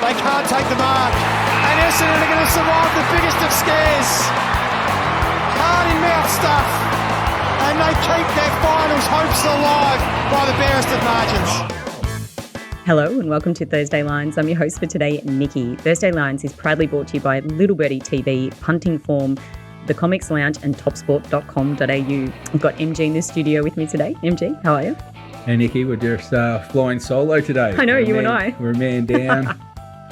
They can't take the mark. And Essendon are going to survive the biggest of scares. Heart-in-mouth stuff. And they keep their finals hopes alive by the barest of margins. Hello and welcome to Thursday Lines. I'm your host for today, Nikki. Thursday Lines is proudly brought to you by Little Birdie TV, Punting Form, The Comics Lounge and topsport.com.au. I've got MG in the studio with me today. MG, how are you? Hey Nikki, we're just flying solo today. I know, you and I. We're a man down.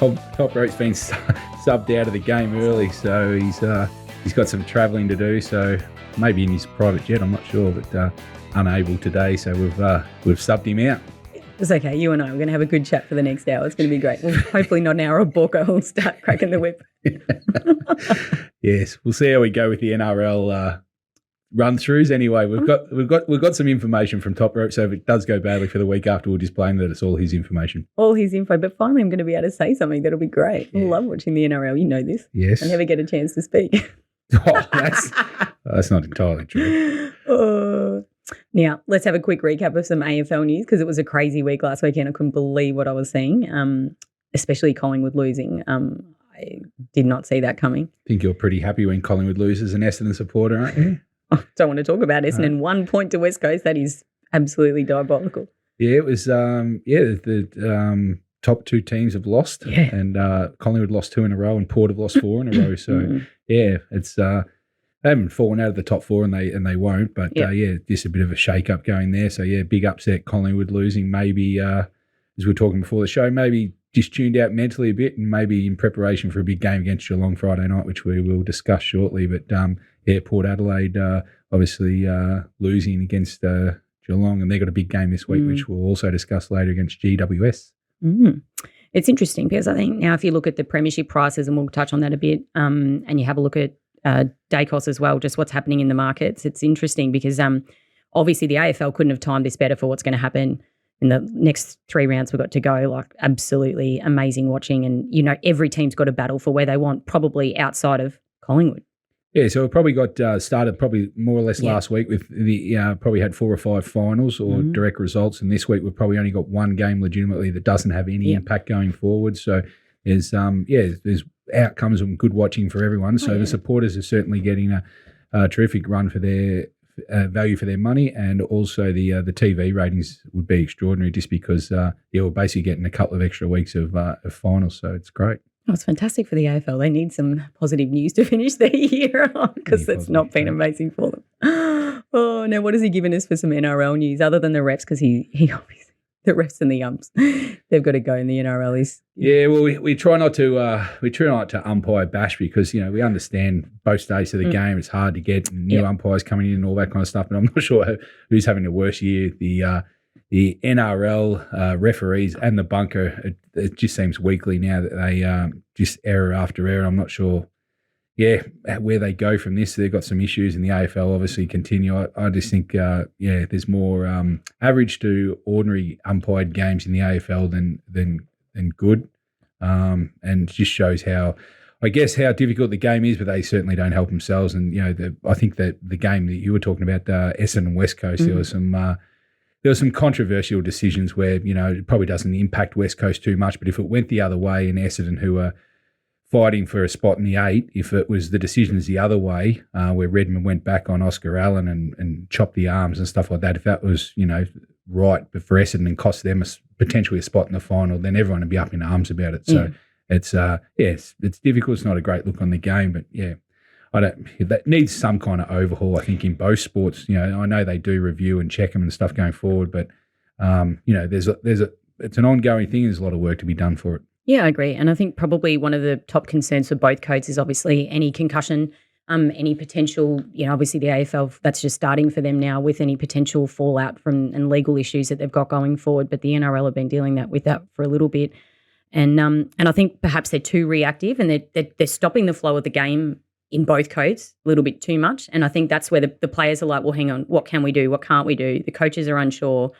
Toprope's been subbed out of the game early, so he's got some travelling to do. So maybe in his private jet, I'm not sure, but unable today. So we've subbed him out. It's okay. You and I, we're going to have a good chat for the next hour. It's going to be great. Well, hopefully not an hour of Borka will start cracking the whip. Yes, we'll see how we go with the NRL run-throughs. Anyway, we've got some information from Toprope, so if it does go badly for the week after, we'll display that it's all his information. All his info, but finally I'm going to be able to say something that'll be great. Yeah. I love watching the NRL. You know this. Yes. I never get a chance to speak. Oh, that's not entirely true. Now, let's have a quick recap of some AFL news because it was a crazy week last weekend. I couldn't believe what I was seeing, especially Collingwood losing. I did not see that coming. I think you're pretty happy when Collingwood loses an Essendon supporter, aren't you? I don't want to talk about Essendon. 1 point to West Coast. That is absolutely diabolical. Yeah, it was. The top two teams have lost, and Collingwood lost 2 in a row, and Port have lost 4 in a row. So it's they haven't fallen out of the top 4, and they won't. But just a bit of a shake up going there. So big upset. Collingwood losing. Maybe as we were talking before the show, maybe just tuned out mentally a bit, and maybe in preparation for a big game against Geelong Friday night, which we will discuss shortly. But Port Adelaide obviously losing against Geelong, and they've got a big game this week, which we'll also discuss later against GWS. It's interesting because I think now if you look at the Premiership prices, and we'll touch on that a bit, and you have a look at Dacos as well, just what's happening in the markets, it's interesting because obviously the AFL couldn't have timed this better for what's going to happen in the next 3 rounds we've got to go. Like absolutely amazing watching, and every team's got a battle for where they want, probably outside of Collingwood. Yeah, so it probably got started probably more or less last week with the probably had 4 or 5 finals or direct results, and this week we've probably only got 1 game legitimately that doesn't have any impact going forward. So there's outcomes and good watching for everyone. So the supporters are certainly getting a terrific run for their value for their money, and also the TV ratings would be extraordinary just because we're basically getting a couple of extra weeks of finals. So it's great. Oh, it's fantastic for the AFL. They need some positive news to finish their year on because it's not been amazing for them. Oh, now what has he given us for some NRL news other than the refs? Because he obviously, the refs and the umps, they've got to go in the NRL. Well, we try not to umpire bash because we understand both stages of the game. It's hard to get new umpires coming in and all that kind of stuff. But I'm not sure who's having the worst year. The NRL referees and the bunker, it just seems weekly now that they just error after error. I'm not sure, where they go from this. They've got some issues in the AFL, obviously continue. I just think, there's more average to ordinary umpired games in the AFL than good, and just shows how difficult the game is, but they certainly don't help themselves. And, I think that the game that you were talking about, Essendon and West Coast, there were some controversial decisions where, it probably doesn't impact West Coast too much, but if it went the other way and Essendon, who are fighting for a spot in the 8, if it was the decisions the other way, where Redmond went back on Oscar Allen and chopped the arms and stuff like that, if that was, right but for Essendon and cost them potentially a spot in the final, then everyone would be up in arms about it. So it's difficult. It's not a great look on the game, but that needs some kind of overhaul, I think, in both sports. I know they do review and check them and stuff going forward, but it's an ongoing thing. There's a lot of work to be done for it. Yeah, I agree. And I think probably one of the top concerns for both codes is obviously any concussion, any potential, obviously the AFL, that's just starting for them now with any potential fallout from and legal issues that they've got going forward. But the NRL have been dealing with that for a little bit. And I think perhaps they're too reactive and they're stopping the flow of the game in both codes a little bit too much. And I think that's where the players are like, well, hang on, what can we do? What can't we do? The coaches are unsure.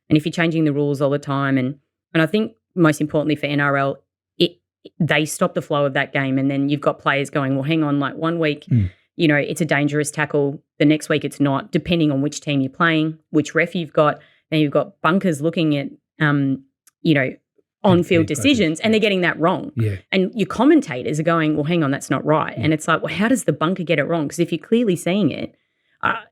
And if you're changing the rules all the time, and I think most importantly for NRL, they stop the flow of that game. And then you've got players going, well, hang on, like 1 week, it's a dangerous tackle. The next week it's not, depending on which team you're playing, which ref you've got. Then you've got bunkers looking at, on-field decisions, and they're getting that wrong. Yeah. And your commentators are going, well, hang on, that's not right. And it's like, well, how does the bunker get it wrong? Because if you're clearly seeing it,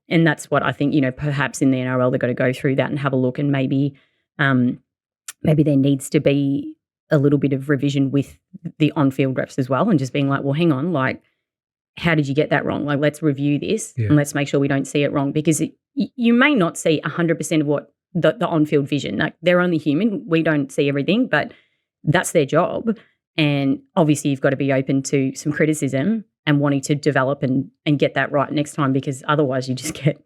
and that's what I think, perhaps in the NRL they've got to go through that and have a look, and maybe there needs to be a little bit of revision with the on-field refs as well, and just being like, well, hang on, like, how did you get that wrong? Like, let's review this and let's make sure we don't see it wrong, because you may not see 100% of what the on-field vision. Like, they're only human. We don't see everything, but that's their job. And obviously you've got to be open to some criticism and wanting to develop and get that right next time, because otherwise you just get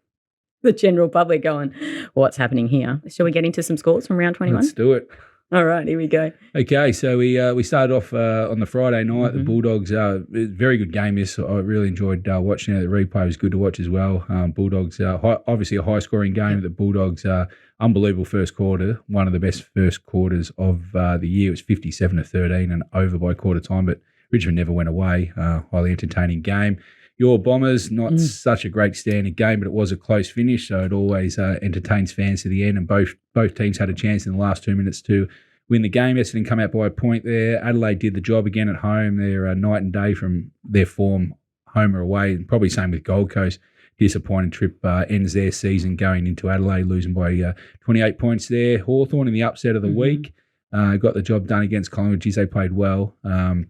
the general public going, what's happening here? Shall we get into some scores from round 21? Let's do it. All right, here we go. Okay, so we started off on the Friday night. The Bulldogs, very good game this. I really enjoyed watching it. The replay was good to watch as well. Bulldogs, obviously a high-scoring game. The Bulldogs, unbelievable first quarter, one of the best first quarters of the year. It was 57-13 and over by quarter time, but Richmond never went away. Highly entertaining game. Your Bombers, not such a great standard game, but it was a close finish, so it always entertains fans to the end, and both teams had a chance in the last 2 minutes to win the game. Essendon come out by a point there. Adelaide did the job again at home. They're night and day from their form, home or away, and probably same with Gold Coast. Disappointing trip ends their season going into Adelaide, losing by 28 points there. Hawthorn in the upset of the week. Got the job done against Collingwood. Geez, they played well.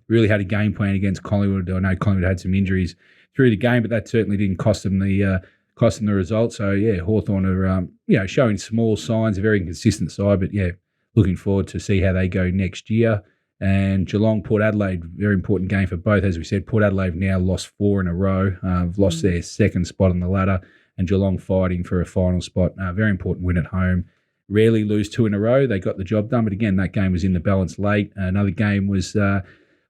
Really had a game plan against Collingwood. I know Collingwood had some injuries through the game, but that certainly didn't cost them the result. So yeah, Hawthorn are showing small signs, a very inconsistent side, but yeah, looking forward to see how they go next year. And Geelong, Port Adelaide, very important game for both. As we said, Port Adelaide now lost 4 in a row, lost their second spot on the ladder, and Geelong fighting for a final spot. Very important win at home. Rarely lose 2 in a row. They got the job done, but again, that game was in the balance late. Another game was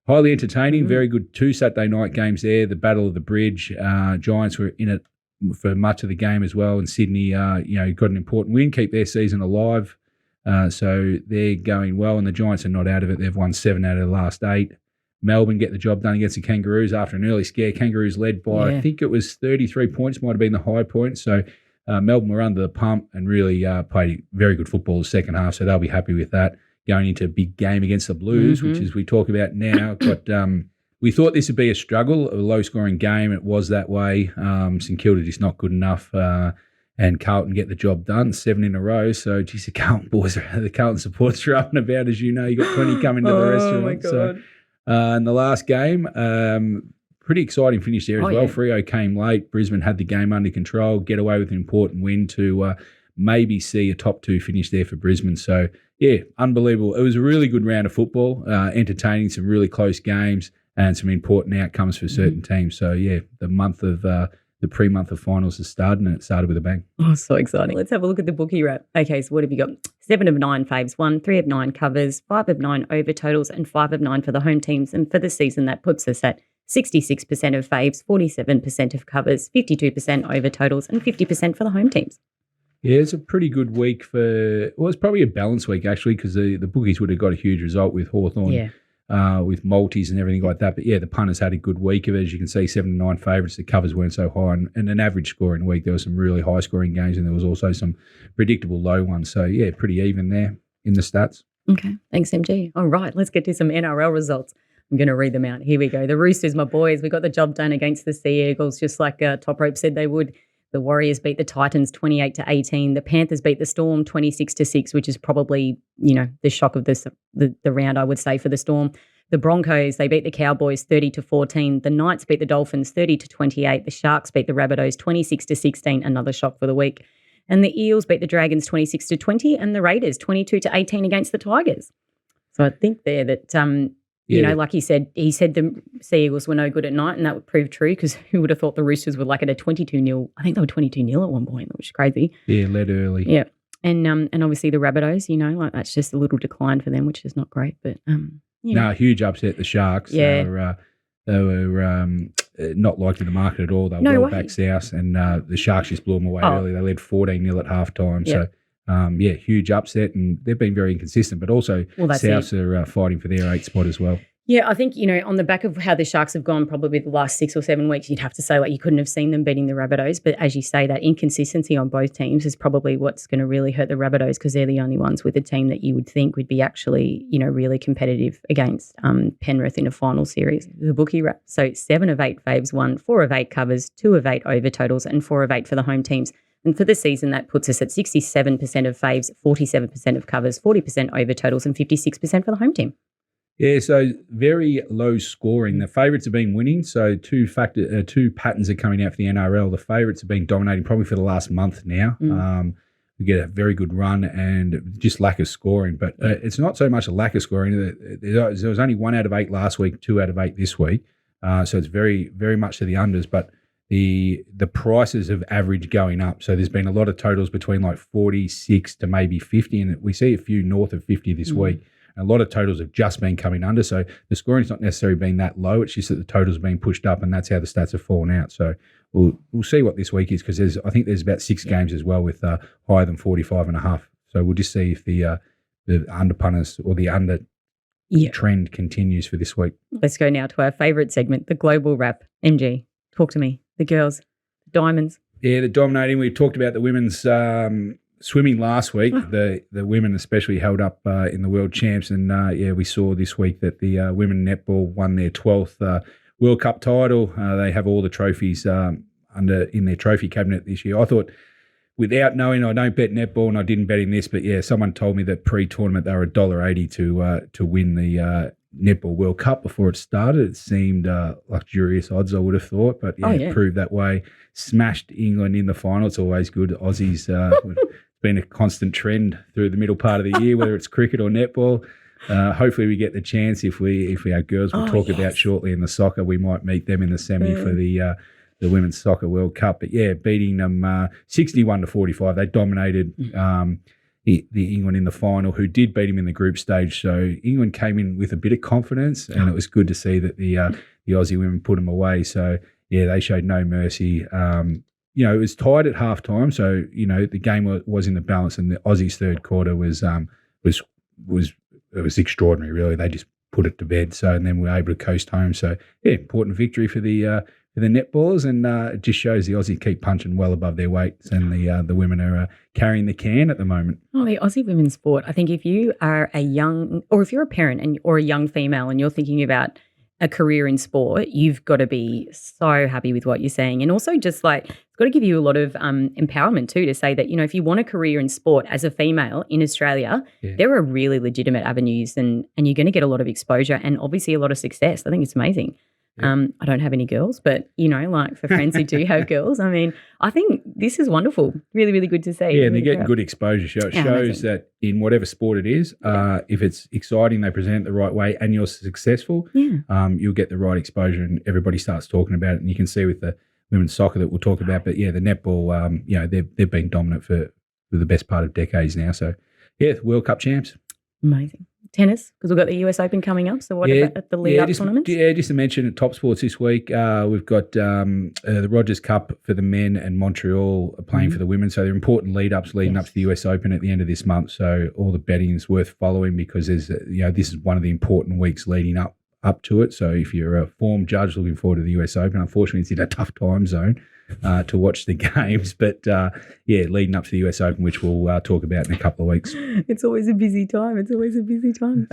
highly entertaining. Very good 2 Saturday night games there. The Battle of the Bridge. Giants were in it for much of the game as well, and Sydney, got an important win, keep their season alive. So they're going well, and the Giants are not out of it. They've won 7 out of the last 8. Melbourne get the job done against the Kangaroos after an early scare. Kangaroos led by, I think it was 33 points, might have been the high point. So Melbourne were under the pump and really played very good football the second half, so they'll be happy with that. Going into a big game against the Blues, which is we talk about now. But we thought this would be a struggle, a low-scoring game. It was that way. St Kilda just not good enough. And Carlton get the job done, 7 in a row. So, geez, the Carlton boys, the Carlton supporters are up and about, as you know. You got 20 coming to the restaurant. Oh, my God. So, in the last game, pretty exciting finish there as well. Freo came late. Brisbane had the game under control, get away with an important win to maybe see a top 2 finish there for Brisbane. So, yeah, unbelievable. It was a really good round of football, entertaining, some really close games and some important outcomes for certain teams. So, yeah, the pre-month of finals has started, and it started with a bang. Oh, so exciting. Let's have a look at the bookie wrap. Okay, so what have you got? 7 of 9 faves won, 3 of 9 covers, 5 of 9 over totals, and 5 of 9 for the home teams. And for the season, that puts us at 66% of faves, 47% of covers, 52% over totals, and 50% for the home teams. Yeah, it's a pretty good week it's probably a balanced week, actually, because the bookies would have got a huge result with Hawthorn. With multis and everything like that. But, yeah, the punters had a good week of it. As you can see, 7 to 9 favourites. The covers weren't so high. And an average scoring week, there were some really high-scoring games, and there was also some predictable low ones. So, yeah, pretty even there in the stats. Okay. Thanks, MG. All right, let's get to some NRL results. I'm going to read them out. Here we go. The Roosters, my boys, we got the job done against the Sea Eagles, just like Toprope said they would. The Warriors beat the Titans 28-18. The Panthers beat the Storm 26-6, which is probably, the shock of the round, I would say, for the Storm. The Broncos, they beat the Cowboys 30-14. The Knights beat the Dolphins 30-28. The Sharks beat the Rabbitohs 26-16, another shock for the week. And the Eels beat the Dragons 26-20, and the Raiders 22-18 against the Tigers. So I think there that like he said the Sea Eagles were no good at night, and that would prove true, because who would have thought the Roosters were like at a 22-0. I think they were 22-0 at one point, which is crazy. Yeah, led early. Yeah. And obviously the Rabbitohs, that's just a little decline for them, which is not great. But No, huge upset, the Sharks. Yeah. They were not likely to market at all. They were back south, and the Sharks just blew them away early. They led 14-0 at halftime. Yeah. So, huge upset, and they've been very inconsistent. But also, Souths are fighting for their 8th spot as well. Yeah, I think, on the back of how the Sharks have gone probably the last 6 or 7 weeks, you'd have to say you couldn't have seen them beating the Rabbitohs. But as you say, that inconsistency on both teams is probably what's going to really hurt the Rabbitohs because they're the only ones with a team that you would think would be actually, really competitive against Penrith in a final series. The bookie wrap. So 7 of 8 faves won, 4 of 8 covers, 2 of 8 over totals and 4 of 8 for the home teams. And for the season, that puts us at 67% of faves, 47% of covers, 40% over totals and 56% for the home team. Yeah, so very low scoring. The favourites have been winning, so two patterns are coming out for the NRL. The favourites have been dominating probably for the last month now. We get a very good run and just lack of scoring. But it's not so much a lack of scoring. There was only 1 out of 8 last week, 2 out of 8 this week. So it's very, very much to the unders. But the prices have averaged going up. So there's been a lot of totals between 46 to maybe 50, and we see a few north of 50 this week. A lot of totals have just been coming under, so the scoring's not necessarily been that low. It's just that the totals have been pushed up, and that's how the stats have fallen out. So we'll see what this week is because I think there's about 6 games as well with higher than 45.5. So we'll just see if the under punters or the under trend continues for this week. Let's go now to our favourite segment, the global wrap. MG, talk to me. The girls, the Diamonds. Yeah, they're dominating. We talked about the women's swimming last week. The women especially held up in the World Champs, and we saw this week that the women netball won their 12th World Cup title. They have all the trophies in their trophy cabinet this year. I thought, without knowing, I don't bet netball and I didn't bet in this, but someone told me that pre-tournament they were $1.80 to win the Netball World Cup before it started. It seemed luxurious odds, I would have thought, but it proved that way. Smashed England in the final. It's always good. Aussies, it's been a constant trend through the middle part of the year, whether it's cricket or netball. Hopefully we get the chance if our girls will talk about shortly in the soccer, we might meet them in the semi for the Women's Soccer World Cup. But beating them 61-45. They dominated the England in the final, who did beat him in the group stage. So England came in with a bit of confidence, and it was good to see that the Aussie women put them away. So they showed no mercy. It was tied at halftime, so the game was in the balance, and the Aussies' third quarter was extraordinary. Really, they just put it to bed. So and then we were able to coast home. So important victory for the netballers, and it just shows the Aussie keep punching well above their weights, and the women are carrying the can at the moment. Oh, the Aussie women's sport. I think if you are if you're a parent or a young female and you're thinking about a career in sport, you've got to be so happy with what you're saying. And also just it's got to give you a lot of empowerment too, to say that, if you want a career in sport as a female in Australia, there are really legitimate avenues and you're going to get a lot of exposure and obviously a lot of success. I think it's amazing. I don't have any girls, but, for friends who do have girls, I think this is wonderful. Really, really good to see. Yeah, and they're getting good exposure. It shows that in whatever sport it is, if it's exciting, they present it the right way and you're successful, you'll get the right exposure and everybody starts talking about it. And you can see with the women's soccer that we'll talk about, but the netball, they've been dominant for the best part of decades now. So, World Cup champs. Amazing. Tennis, because we've got the US Open coming up. So what about the lead-up tournaments? Yeah, just to mention at Top Sports this week, we've got the Rogers Cup for the men and Montreal are playing for the women. So they're important lead-ups leading up to the US Open at the end of this month. So all the betting is worth following because there's this is one of the important weeks leading up to it. So if you're a form judge looking forward to the US Open, unfortunately it's in a tough time zone to watch the games. But leading up to the US Open, which we'll talk about in a couple of weeks. It's always a busy time.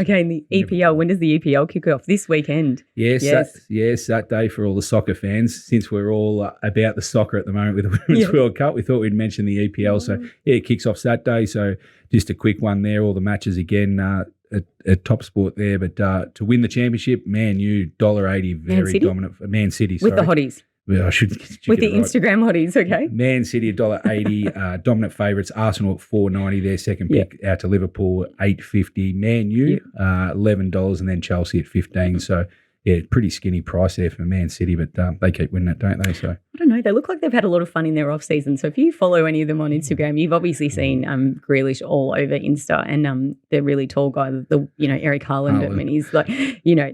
Okay, and the EPL, when does the EPL kick off? This weekend? Yes, that day for all the soccer fans. Since we're all about the soccer at the moment with the Women's World Cup, we thought we'd mention the EPL. So, it kicks off Saturday. So just a quick one there. All the matches again at Top Sport there. But to win the championship, Man U, $1.80, very dominant. Man City, with the hotties. Well, I should with the Instagram hotties, okay. Man City $1.80, dominant favourites. Arsenal at $4.90, their second pick out to Liverpool $8.50. Man U $11, and then Chelsea at $15. So pretty skinny price there for Man City, but they keep winning it, don't they? So I don't know. They look like they've had a lot of fun in their off season. So if you follow any of them on Instagram, you've obviously seen Grealish all over Insta, and the really tall guy, Eric Haaland. He's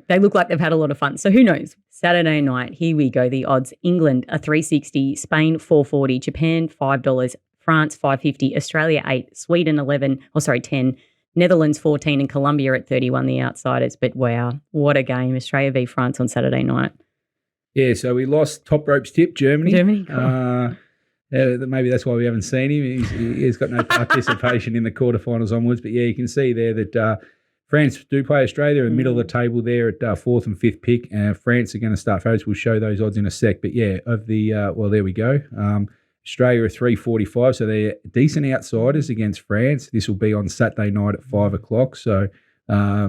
they look like they've had a lot of fun. So who knows? Saturday night, here we go. The odds: England a $3.60, Spain $4.40, Japan $5, France $5.50, Australia $8, Sweden $10, Netherlands 14 and Colombia at 31, the outsiders. But wow, what a game. Australia v France on Saturday night. Yeah, so we lost Toprope's tip, Germany. Maybe that's why we haven't seen him. He's got no participation in the quarterfinals onwards. But, yeah, you can see there that France do play Australia in the middle of the table there at fourth and fifth pick. France are going to start favourites. We'll show those odds in a sec. But, yeah, of the well, there we go. Australia are 3.45, so they're decent outsiders against France. This will be on Saturday night at 5 o'clock. So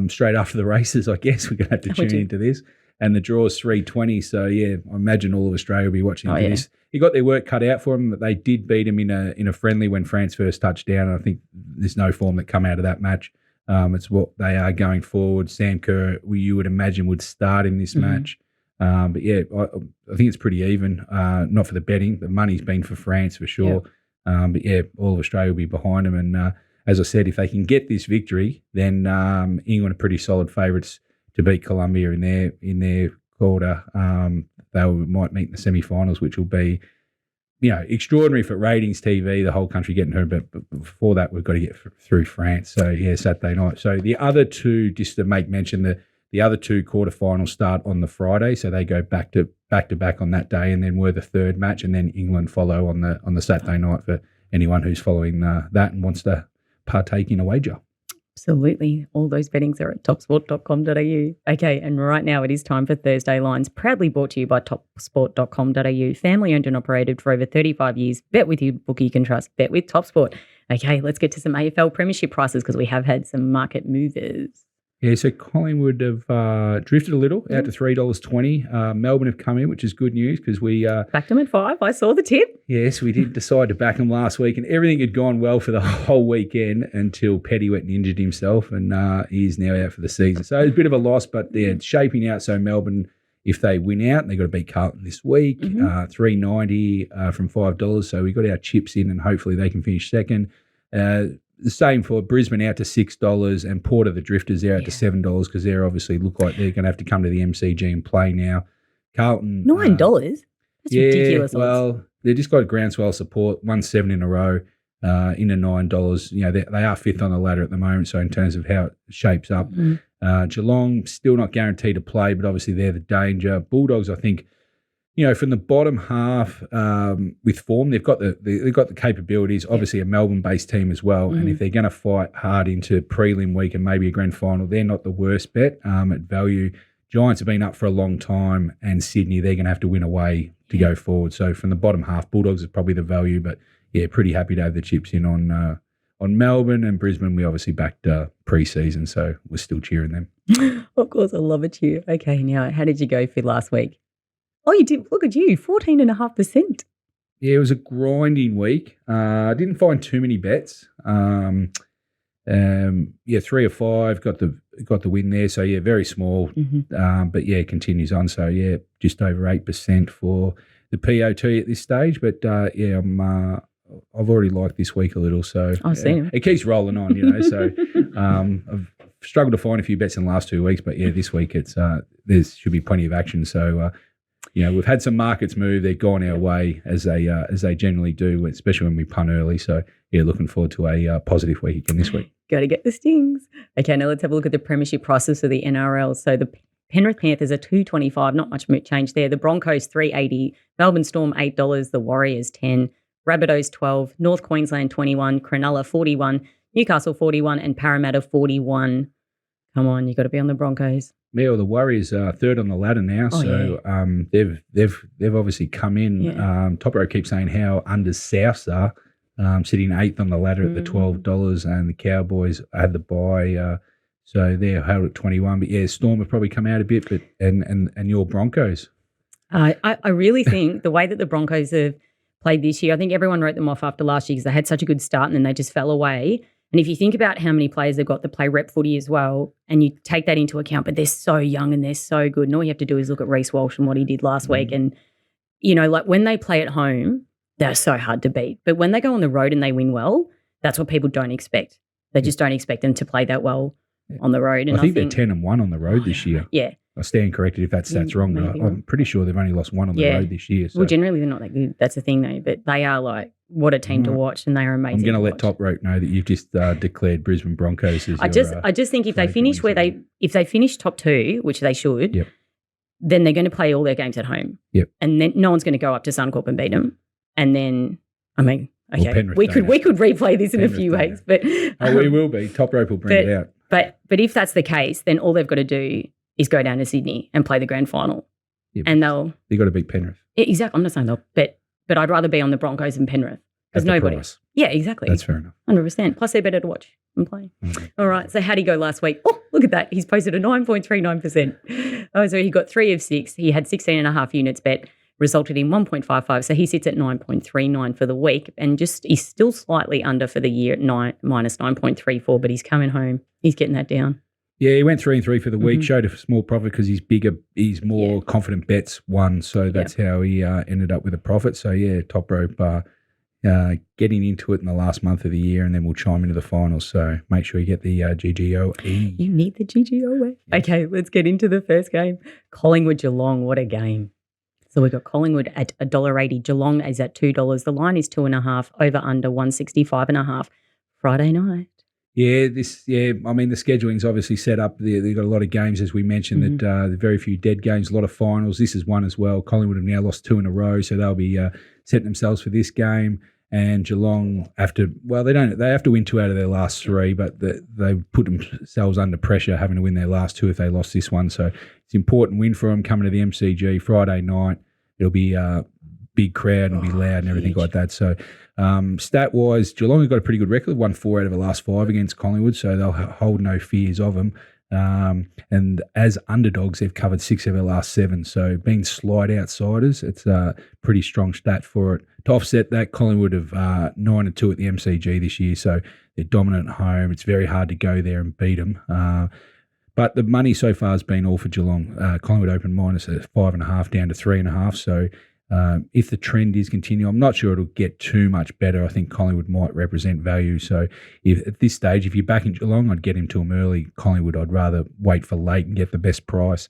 straight after the races, I guess, we're going to have to tune into this. And the draw is 3.20. So, yeah, I imagine all of Australia will be watching this. He got their work cut out for them, but they did beat him in a friendly when France first touched down. And I think there's no form that come out of that match. It's what they are going forward. Sam Kerr, you would imagine, would start in this match. But, yeah, I think it's pretty even. Not for the betting. The money's been for France for sure. But, yeah, all of Australia will be behind them. And as I said, if they can get this victory, then England are pretty solid favourites to beat Colombia in their quarter. They might meet in the semi-finals, which will be, extraordinary for ratings TV, the whole country getting heard. But before that, we've got to get through France. So, yeah, Saturday night. So the other two, just to make mention, the other two quarterfinals start on the Friday. So they go back to back on that day, and then we're the third match, and then England follow on the Saturday night for anyone who's following that and wants to partake in a wager. Absolutely. All those bettings are at topsport.com.au. Okay, and right now it is time for Thursday Lines, proudly brought to you by topsport.com.au. Family owned and operated for over 35 years. Bet with you, bookie you can trust. Bet with TopSport. Okay, let's get to some AFL Premiership prices because we have had some market movers. Yeah, so Collingwood have drifted a little out to $3.20. Melbourne have come in, which is good news because we backed them at 5. I saw the tip. Yes, we did decide to back them last week, and everything had gone well for the whole weekend until Petty went and injured himself, and he is now out for the season. So it's a bit of a loss, but they're shaping out. So Melbourne, if they win out, they've got to beat Carlton this week. $3.90 from $5. So we got our chips in, and hopefully they can finish second. The same for Brisbane out to $6 and Port of the Drifters out to $7 because they obviously look like they're going to have to come to the MCG and play now. Carlton. $9? That's ridiculous. Well, they just got groundswell support, won 7 in a row into $9. They are fifth on the ladder at the moment, so in terms of how it shapes up. Geelong still not guaranteed to play, but obviously they're the danger. Bulldogs, I think, from the bottom half with form, they've got the capabilities. Obviously, a Melbourne-based team as well. And if they're going to fight hard into prelim week and maybe a grand final, they're not the worst bet at value. Giants have been up for a long time, and Sydney, they're going to have to win away to go forward. So from the bottom half, Bulldogs is probably the value. But yeah, pretty happy to have the chips in on Melbourne and Brisbane. We obviously backed pre-season, so we're still cheering them. Of course, I love a cheer. Okay, now how did you go for last week? Oh, you did. Look at you, 14.5%. Yeah, it was a grinding week. I didn't find too many bets. 3 or 5 got the win there. So yeah, very small. But yeah, it continues on. So yeah, just over 8% for the POT at this stage. But yeah, I've already liked this week a little. So I've seen it keeps rolling on, So I've struggled to find a few bets in the last 2 weeks. But yeah, this week there should be plenty of action. So. We've had some markets move. They've gone our way as they generally do, especially when we punt early. So, yeah, looking forward to a positive week again this week. Got to get the stings. Okay, now let's have a look at the premiership prices for the NRL. So the Penrith Panthers are $2.25, not much change there. The Broncos $3.80, Melbourne Storm $8, the Warriors $10, Rabbitohs $12, North Queensland $21, Cronulla $41, Newcastle $41, and Parramtta $41. Come on, you got to be on the Broncos. Yeah, well, the Warriors are third on the ladder now, they've obviously come in. Toprope keeps saying how under Souths are, sitting 8th on the ladder at the $12, and the Cowboys had the bye, so they're held at 21. But yeah, Storm have probably come out a bit, but and your Broncos. I really think the way that the Broncos have played this year, I think everyone wrote them off after last year because they had such a good start and then they just fell away. And if you think about how many players they've got that play rep footy as well, and you take that into account, but they're so young and they're so good. And all you have to do is look at Reece Walsh and what he did last week. And, like when they play at home, they're so hard to beat. But when they go on the road and they win well, that's what people don't expect. They just don't expect them to play that well on the road. And I think they're 10-1 on the road this year. Yeah. I stand corrected if that stat's wrong, but I'm pretty sure they've only lost one on the road this year. So. Well, generally they're not that good. That's the thing, though. But they are like, what a team to watch, and they are amazing. I'm going to let Toprope know that you've just declared Brisbane Broncos as I just think if they finish if they finish top 2, which they should, then they're going to play all their games at home. Yep. And then no one's going to go up to Suncorp and beat them. And then, I mean, okay, Penrith we could replay this in a few weeks, but we will be. Toprope will bring it out. But if that's the case, then all they've got to do is go down to Sydney and play the grand final, and they've got to beat Penrith. Exactly. I'm not saying they'll, but I'd rather be on the Broncos than Penrith because nobody. Price. Yeah, exactly. That's fair enough. 100%. Plus, they're better to watch and play. Mm-hmm. All right. So how'd he go last week? Oh, look at that. He's posted a 9.39%. Oh, so he got 3 of 6. He had 16.5 units bet, resulted in 1.55. So he sits at 9.39 for the week, and he's still slightly under for the year at minus 9.34. But he's coming home. He's getting that down. Yeah, he went 3 and 3 for the week, showed a small profit because he's bigger, he's more confident bets won, so that's how he ended up with a profit. So, yeah, Toprope getting into it in the last month of the year, and then we'll chime into the finals. So make sure you get the GGOE. You need the GGOE. Yes. Okay, let's get into the first game. Collingwood Geelong, what a game. So we've got Collingwood at $1.80. Geelong is at $2. The line is 2.5, over under 165.5. Friday night. Yeah, I mean, the scheduling's obviously set up. They've got a lot of games, as we mentioned, that very few dead games, a lot of finals. This is one as well. Collingwood have now lost 2 in a row, so they'll be setting themselves for this game. And Geelong they have to win 2 out of their last 3, but they put themselves under pressure having to win their last 2 if they lost this one. So it's an important win for them coming to the MCG Friday night. It'll be a big crowd and it'll be loud and everything like that. So stat-wise, Geelong have got a pretty good record, won 4 out of the last 5 against Collingwood, so they'll hold no fears of them. And as underdogs, they've covered 6 of their last 7. So being slight outsiders, it's a pretty strong stat for it. To offset that, Collingwood have 9-2 at the MCG this year, so they're dominant at home. It's very hard to go there and beat them. But the money so far has been all for Geelong. Collingwood opened minus at 5.5 down to 3.5. So if the trend is continuing, I'm not sure it'll get too much better. I think Collingwood might represent value. So at this stage, if you're backing Geelong, I'd get him to them early. Collingwood, I'd rather wait for late and get the best price.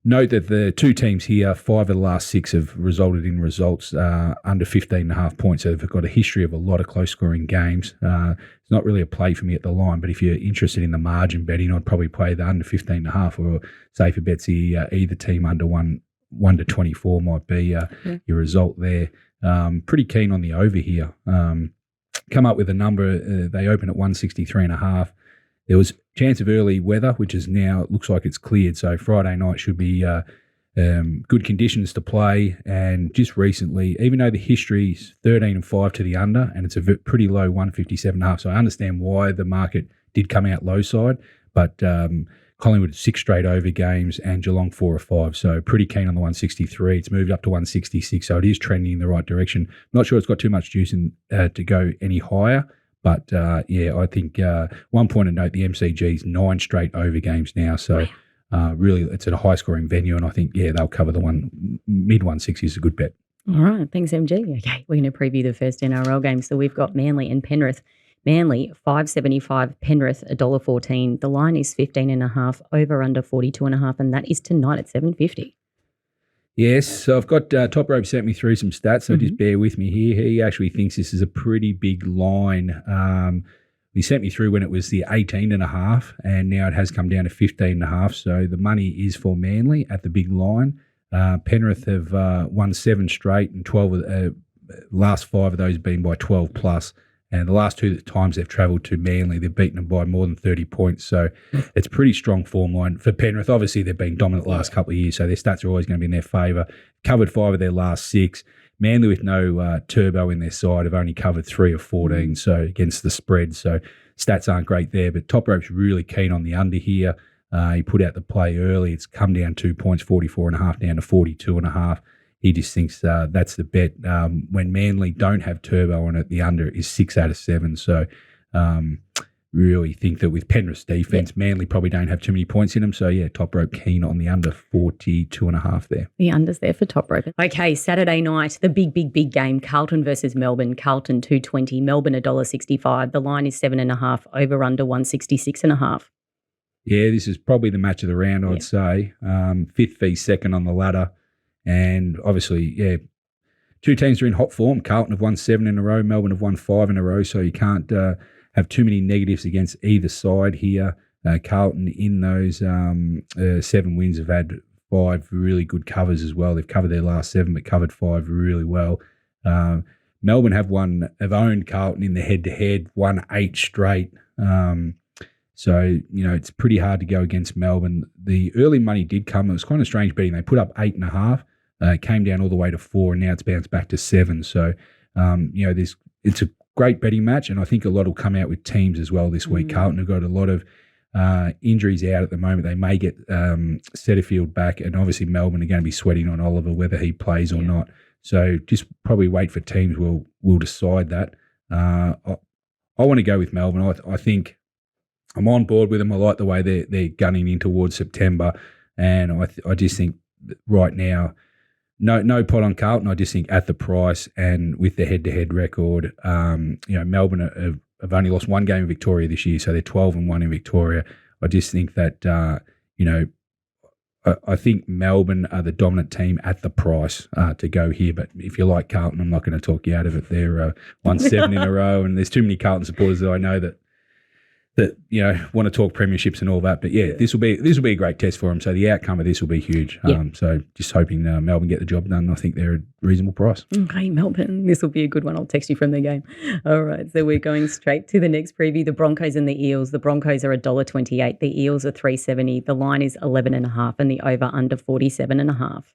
Note that the 2 teams here, 5 of the last 6 have resulted in results under 15.5 points. So they've got a history of a lot of close-scoring games. It's not really a play for me at the line, but if you're interested in the margin betting, I'd probably play the under 15.5, or safer bets either team under 1 to 24 might be your result there. Pretty keen on the over here. Come up with a number. They open at 163.5. There was a chance of early weather, which is now looks like it's cleared. So Friday night should be good conditions to play. And just recently, even though the history is 13-5 to the under, and it's a pretty low 157.5. So I understand why the market did come out low side, but Collingwood 6 straight over games and Geelong 4 or 5. So pretty keen on the 163. It's moved up to 166, so it is trending in the right direction. Not sure it's got too much juice to go any higher. But, I think one point of note, the MCG's 9 straight over games now. So really it's at a high-scoring venue, and I think, they'll cover the mid-160 is a good bet. All right. Thanks, MG. Okay, we're going to preview the first NRL game. So we've got Manly and Penrith. Manly, $5.75, Penrith, $1.14. The line is 15.5, over under 42.5, and that is tonight at 7:50. Yes, so I've got Toprope sent me through some stats, so just bear with me here. He actually thinks this is a pretty big line. He sent me through when it was the 18.5, and now it has come down to 15.5. So the money is for Manly at the big line. Penrith have won 7 straight, and 12 of the last 5 of those have been by 12 plus. And the last 2 times they've travelled to Manly, they've beaten them by more than 30 points. So it's a pretty strong form line for Penrith. Obviously, they've been dominant the last couple of years, so their stats are always going to be in their favour. Covered 5 of their last 6. Manly with no turbo in their side have only covered 3 of 14, so against the spread. So stats aren't great there, but Toprope's really keen on the under here. He put out the play early. It's come down 2 points, 44.5 down to 42.5. He just thinks that's the bet. When Manly don't have turbo on it, the under is 6 out of 7. So really think that with Penrith's defence, Manly probably don't have too many points in them. So, Toprope keen on the under 42.5 there. The under's there for Toprope. Okay, Saturday night, the big game, Carlton versus Melbourne. Carlton $2.20, Melbourne $1.65. The line is 7.5, over under 166.5. Yeah, this is probably the match of the round, I'd say. 5th v 2nd on the ladder. And obviously, two teams are in hot form. Carlton have won 7 in a row. Melbourne have won 5 in a row. So you can't have too many negatives against either side here. Carlton in those 7 wins have had 5 really good covers as well. They've covered their last 7 but covered 5 really well. Melbourne have owned Carlton in the head-to-head, won 8 straight. So, it's pretty hard to go against Melbourne. The early money did come. It was kind of strange betting. They put up 8.5, came down all the way to 4, and now it's bounced back to 7. So, it's a great betting match, and I think a lot will come out with teams as well this week. Carlton have got a lot of injuries out at the moment. They may get Setterfield back, and obviously Melbourne are going to be sweating on Oliver whether he plays or not. So just probably wait for teams. We'll decide that. I want to go with Melbourne. I think I'm on board with them. I like the way they're gunning in towards September, and I just think right now, no pot on Carlton. I just think at the price and with the head-to-head record, Melbourne have only lost 1 game in Victoria this year, so they're 12-1 in Victoria. I just think that I think Melbourne are the dominant team at the price to go here. But if you like Carlton, I'm not going to talk you out of it. They're won 7 in a row, and there's too many Carlton supporters that I know that want to talk premierships and all that. But this will be a great test for them. So the outcome of this will be huge. So just hoping Melbourne get the job done. I think they're a reasonable price. Okay, Melbourne. This will be a good one. I'll text you from the game. All right. So we're going straight to the next preview. The Broncos and the Eels. The Broncos are $1.28. The Eels are $3.70. The line is 11.5, and the over under 47.5.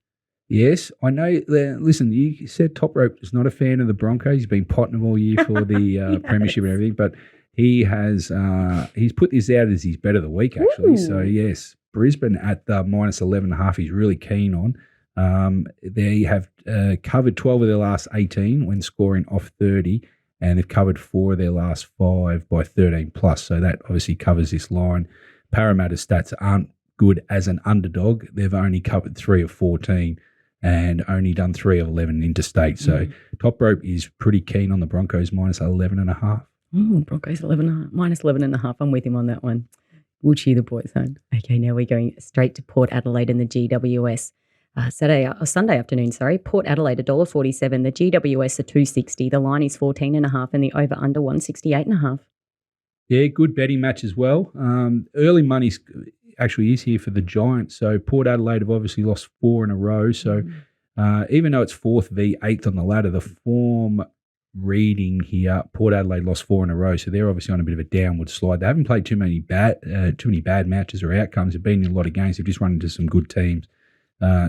Yes, I know. Listen, you said Toprope is not a fan of the Broncos. He's been potting them all year for the Premiership and everything, but he's put this out as his bet of the week, actually. Ooh. So, yes, Brisbane at the minus 11.5 he's really keen on. They have covered 12 of their last 18 when scoring off 30, and they've covered 4 of their last 5 by 13 plus. So that obviously covers this line. Parramatta's stats aren't good as an underdog. They've only covered 3 of 14 and only done 3 of 11 interstate. So Toprope is pretty keen on the Broncos minus 11.5. Broncos minus 11.5. I'm with him on that one. We'll cheer the boys on. Okay, now we're going straight to Port Adelaide and the GWS. Sunday afternoon, Port Adelaide $1.47. The GWS are $2.60. The line is 14.5, and the over under 168.5. Yeah, good betting match as well. Early money actually is here for the Giants. So Port Adelaide have obviously lost 4 in a row. So even though it's 4th v 8th on the ladder, the form reading here, Port Adelaide lost 4 in a row, so they're obviously on a bit of a downward slide. They haven't played too many bad matches or outcomes. They've been in a lot of games. They've just run into some good teams.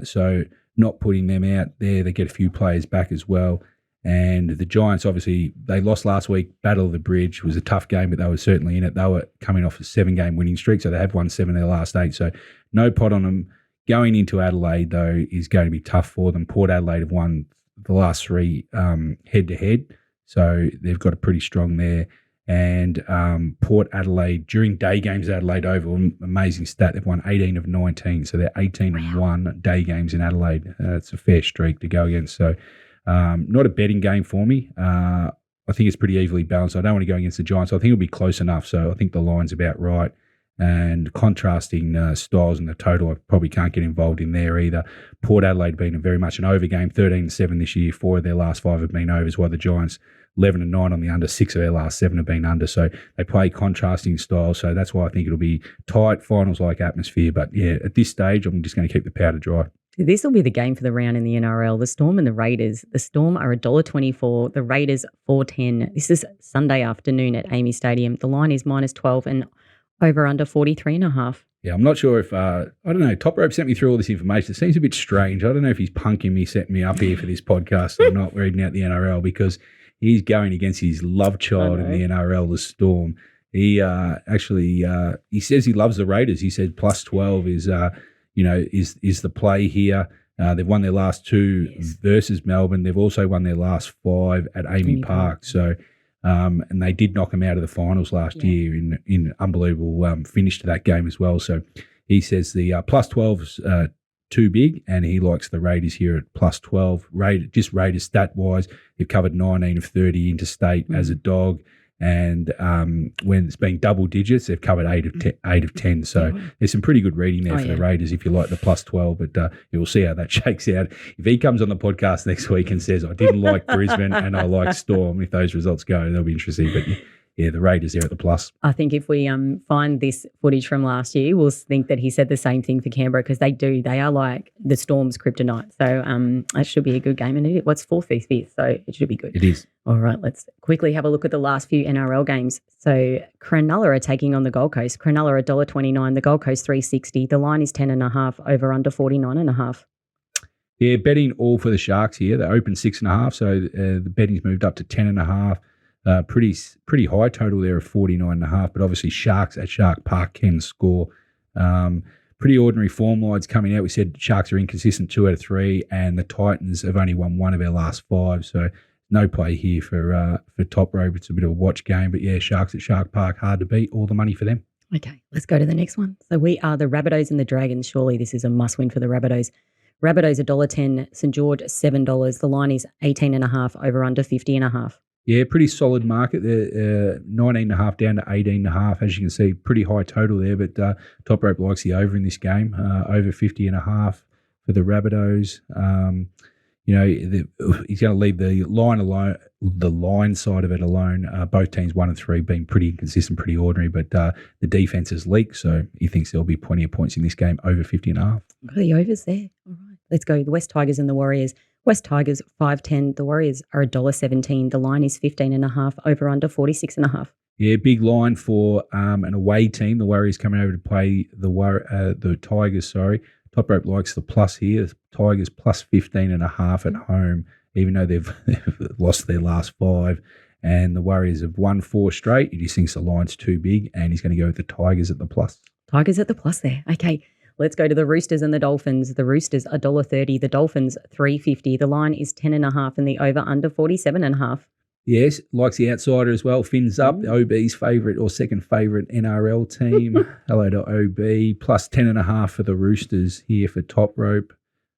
So not putting them out there. They get a few players back as well. And the Giants, obviously, they lost last week. Battle of the Bridge was a tough game, but they were certainly in it. They were coming off a 7-game winning streak, so they have won 7 of their last 8. So no pot on them. Going into Adelaide, though, is going to be tough for them. Port Adelaide have won the last 3 head-to-head, so they've got a pretty strong there. And Port Adelaide, during day games at Adelaide Oval, amazing stat, they've won 18 of 19, so they're 18-1 day games in Adelaide. It's a fair streak to go against. So not a betting game for me. I think it's pretty evenly balanced. I don't want to go against the Giants. I think it'll be close enough, so I think the line's about right. And contrasting styles in the total, I probably can't get involved in there either. Port Adelaide being very much an over game, 13-7 this year. 4 of their last 5 have been overs, while the Giants 11-9 on the under. 6 of their last 7 have been under. So they play contrasting styles. So that's why I think it'll be tight, finals-like atmosphere. But yeah, at this stage, I'm just going to keep the powder dry. This will be the game for the round in the NRL. The Storm and the Raiders. The Storm are $1.24. The Raiders $4.10. This is Sunday afternoon at Amy Stadium. The line is minus 12 and over under 43.5. Yeah, I'm not sure if, I don't know, Toprope sent me through all this information. It seems a bit strange. I don't know if he's punking me, setting me up here for this podcast or not, reading out the NRL, because he's going against his love child in the NRL, the Storm. He he says he loves the Raiders. He said plus 12 is the play here. They've won their last 2 versus Melbourne. They've also won their last 5 at Amy Park. So, and they did knock them out of the finals last year in unbelievable finish to that game as well. So he says the plus 12 is too big, and he likes the Raiders here at plus 12. Raiders stat-wise, they've covered 19 of 30 interstate as a dog, And when it's been double digits, they've covered 8 of 10. So there's some pretty good reading there for the Raiders if you like the plus 12. But we'll see how that shakes out. If he comes on the podcast next week and says, I didn't like Brisbane and I like Storm, if those results go, that'll be interesting. But yeah, the Raiders there at the plus. I think if we find this footage from last year, we'll think that he said the same thing for Canberra because they are like the Storm's kryptonite. So that should be a good game. And what's 4th v 5th, so it should be good. It is. All right, let's quickly have a look at the last few NRL games. So Cronulla are taking on the Gold Coast. Cronulla $1.29, the Gold Coast $3.60. The line is 10.5, over under 49.5. Yeah, betting all for the Sharks here. They opened 6.5, so the betting's moved up to 10.5. Pretty high total there of 49.5, but obviously Sharks at Shark Park can score. Pretty ordinary form lines coming out. We said Sharks are inconsistent 2 out of 3, and the Titans have only won 1 of their last 5, so no play here for Toprope. It's a bit of a watch game, but yeah, Sharks at Shark Park, hard to beat. All the money for them. Okay, let's go to the next one. So we are the Rabbitohs and the Dragons. Surely this is a must-win for the Rabbitohs. Rabbitohs $1.10, St George $7. The line is 18.5, over under 50.5. Yeah, pretty solid market there, 19.5 down to 18.5. As you can see, pretty high total there, but Toprope likes the over in this game, over 50.5 for the Rabbitohs. He's going to leave the line alone, the line side of it alone. Both teams 1 and 3 being pretty inconsistent, pretty ordinary, but the defense has leaked, so he thinks there'll be plenty of points in this game, over 50.5. Got the overs there. All right, let's go. The West Tigers and the Warriors. West Tigers 5.10. The Warriors are $1.17. The line is 15.5, over under 46.5. Yeah, big line for an away team. The Warriors coming over to play the Tigers. Toprope likes the plus here. The Tigers plus 15.5 at home, even though they've lost their last 5. And the Warriors have won 4 straight. He just thinks the line's too big, and he's going to go with the Tigers at the plus. Tigers at the plus there. Okay. Let's go to the Roosters and the Dolphins. The Roosters $1.30, the Dolphins $3.50. The line is 10.5 and the over under 47.5. Yes, likes the outsider as well. Fins up, OB's favourite or second favourite NRL team. Hello to OB. Plus 10.5 for the Roosters here for Toprope.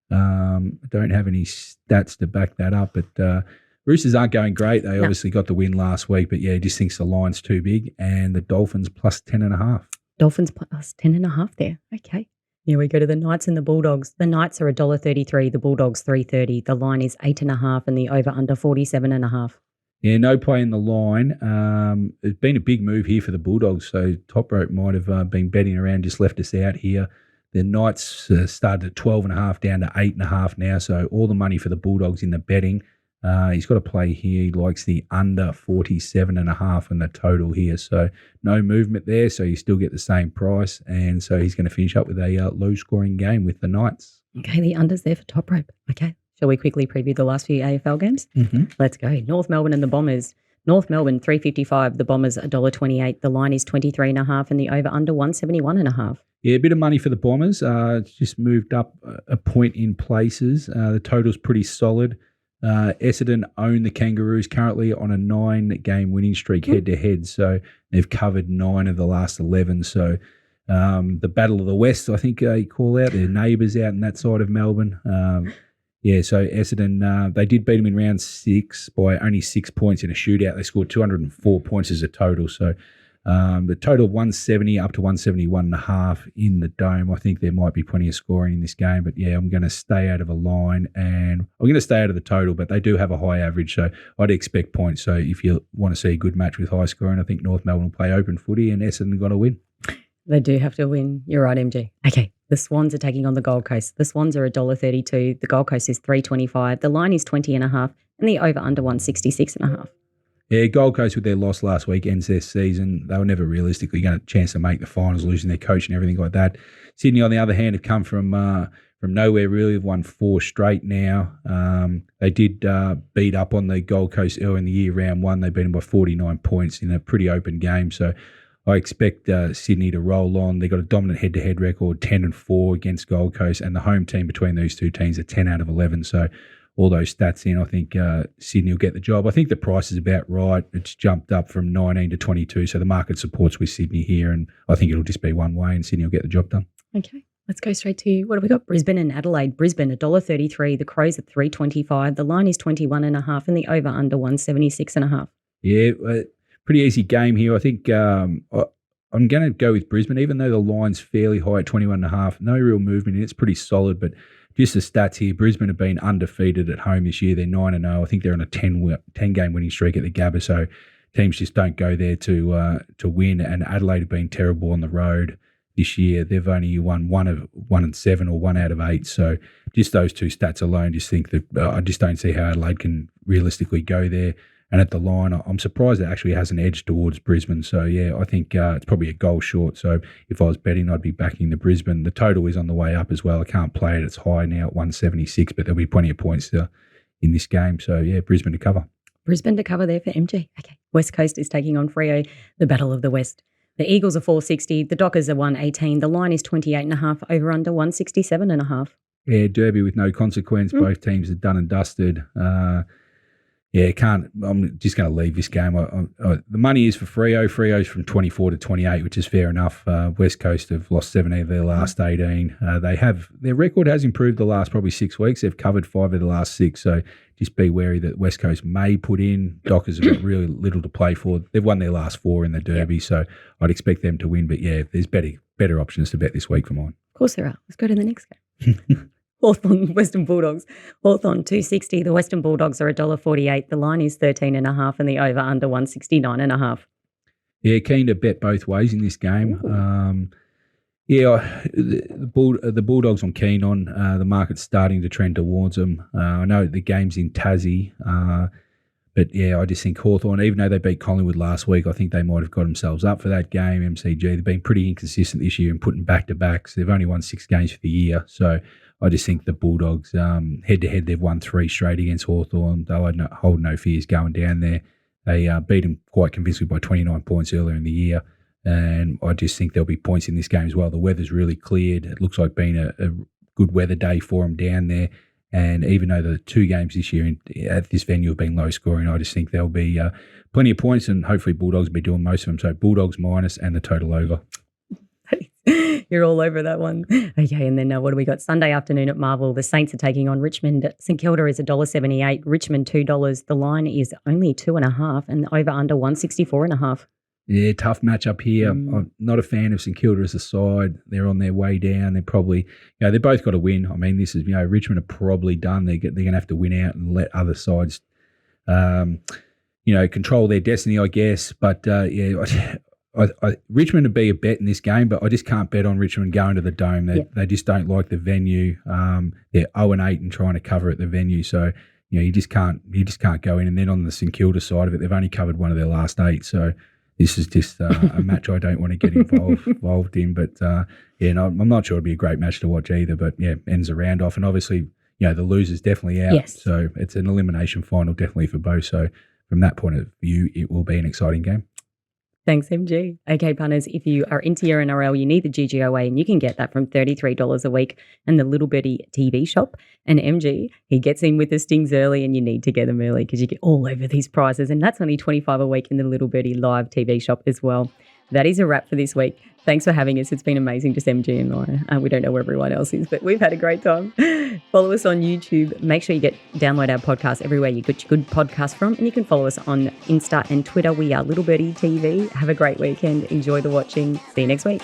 Don't have any stats to back that up, but Roosters aren't going great. They obviously got the win last week, but yeah, he just thinks the line's too big. And the Dolphins plus 10.5. Dolphins plus 10.5 there. Okay. Here we go to the Knights and the Bulldogs. The Knights are $1.33, the Bulldogs $3.30. The line is 8.5 and the over under 47.5. Yeah, no play in the line. It's been a big move here for the Bulldogs, so Toprope might have been betting around, just left us out here. The Knights started at 12.5 down to 8.5 now, so all the money for the Bulldogs in the betting. He's got a play here. He likes the under 47.5 and the total here. So no movement there. So you still get the same price. And so he's going to finish up with a low-scoring game with the Knights. Okay, the under's there for Toprope. Okay, shall we quickly preview the last few AFL games? Mm-hmm. Let's go. North Melbourne and the Bombers. North Melbourne $3.55. The Bombers $1.28. The line is 23.5 and the over-under 171.5. Yeah, a bit of money for the Bombers. Just moved up a point in places. The total's pretty solid. Essendon own the Kangaroos currently on a 9-game winning streak head-to-head. So they've covered 9 of the last 11. So the Battle of the West, I think you call out. Their neighbours out in that side of Melbourne. So Essendon, they did beat them in round 6 by only 6 points in a shootout. They scored 204 points as a total. So the total of 170 up to 171.5 in the Dome. I think there might be plenty of scoring in this game, but yeah, I'm going to stay out of a line and I'm going to stay out of the total, but they do have a high average, so I'd expect points. So if you want to see a good match with high scoring, I think North Melbourne will play open footy and Essendon got to win. They do have to win. You're right, MG. Okay, the Swans are taking on the Gold Coast. The Swans are $1.32. The Gold Coast is $3.25. The line is 20.5 and the over under 166.5. Yeah, Gold Coast with their loss last week ends their season. They were never realistically going to have a chance to make the finals, losing their coach and everything like that. Sydney, on the other hand, have come from nowhere really. They've won 4 straight now. They did beat up on the Gold Coast early in the year, round 1. They beat them by 49 points in a pretty open game. So I expect Sydney to roll on. They've got a dominant head-to-head record, 10-4 against Gold Coast, and the home team between these two teams are 10 out of 11. So all those stats in, I think Sydney will get the job. I think the price is about right. It's jumped up from 19 to 22, so the market supports with Sydney here, and I think it'll just be one way and Sydney will get the job done. Okay, let's go straight to, what have we got? Brisbane and Adelaide. Brisbane, $1.33. The Crows at $3.25. The line is 21.5 and the over-under 176.5. Yeah, pretty easy game here. I think I'm going to go with Brisbane, even though the line's fairly high at 21.5. No real movement in it. It's pretty solid, but just the stats here, Brisbane have been undefeated at home this year. They're 9-0. I think they're on a 10-game winning streak at the Gabba, so teams just don't go there to win. And Adelaide have been terrible on the road this year. They've only won 1-7 or 1 out of 8. So just those two stats alone, just think that I just don't see how Adelaide can realistically go there. And at the line, I'm surprised it actually has an edge towards Brisbane. So, yeah, I think it's probably a goal short. So if I was betting, I'd be backing the Brisbane. The total is on the way up as well. I can't play it. It's high now at 176, but there'll be plenty of points in this game. So, yeah, Brisbane to cover. Brisbane to cover there for MG. Okay. West Coast is taking on Freo, the Battle of the West. The Eagles are 460. The Dockers are 118. The line is 28.5, over under 167.5. Yeah, Derby with no consequence. Both teams are done and dusted. I'm just going to leave this game. The money is for Freo. Freo's from 24 to 28, which is fair enough. West Coast have lost 17 of their last 18. Their record has improved the last probably 6 weeks. They've covered 5 of the last 6. So just be wary that West Coast may put in. Dockers have got really little to play for. They've won their last 4 in the Derby, so I'd expect them to win. But yeah, there's better options to bet this week for mine. Of course there are. Let's go to the next game. Hawthorn, Western Bulldogs. Hawthorn 260. The Western Bulldogs are $1.48. The line is 13.5 and the over under 169.5. Yeah, keen to bet both ways in this game. The Bulldogs I'm keen on. The market's starting to trend towards them. I know the game's in Tassie, but yeah, I just think Hawthorn, even though they beat Collingwood last week, I think they might have got themselves up for that game, MCG. They've been pretty inconsistent this year and putting back-to-backs. They've only won 6 games for the year, so I just think the Bulldogs, head-to-head, they've won 3 straight against Hawthorn. They'll hold no fears going down there. They beat them quite convincingly by 29 points earlier in the year, and I just think there'll be points in this game as well. The weather's really cleared. It looks like being a good weather day for them down there, and even though the 2 games this year at this venue have been low-scoring, I just think there'll be plenty of points, and hopefully Bulldogs will be doing most of them. So Bulldogs minus and the total over. You're all over that one. Okay, and then what do we got? Sunday afternoon at Marvel, the Saints are taking on Richmond. St Kilda is $1.78. Richmond $2. The line is only 2.5 and the over under 164.5. Yeah, tough matchup here. I'm not a fan of St Kilda as a side. They're on their way down. They're probably, they've both got to win. I mean, this is, Richmond are probably done. They're going to have to win out and let other sides, control their destiny, I guess. But Richmond would be a bet in this game, but I just can't bet on Richmond going to the Dome. They just don't like the venue. They're 0-8 and trying to cover at the venue, so you just can't go in. And then on the St Kilda side of it, they've only covered 1 of their last 8, so this is just a match I don't want to get involved in. But I'm not sure it'd be a great match to watch either. But ends a round off, and obviously the loser's definitely out. Yes. So it's an elimination final definitely for both. So from that point of view, it will be an exciting game. Thanks, MG. Okay, punters, if you are into your NRL, you need the GGOA, and you can get that from $33 a week and the Little Birdie TV shop. And MG, he gets in with the stings early, and you need to get them early because you get all over these prizes. And that's only $25 a week in the Little Birdie live TV shop as well. That is a wrap for this week. Thanks for having us. It's been amazing, just MG and I. We don't know where everyone else is, but we've had a great time. Follow us on YouTube. Make sure you download our podcast everywhere you get your good podcast from. And you can follow us on Insta and Twitter. We are Little Birdie TV. Have a great weekend. Enjoy the watching. See you next week.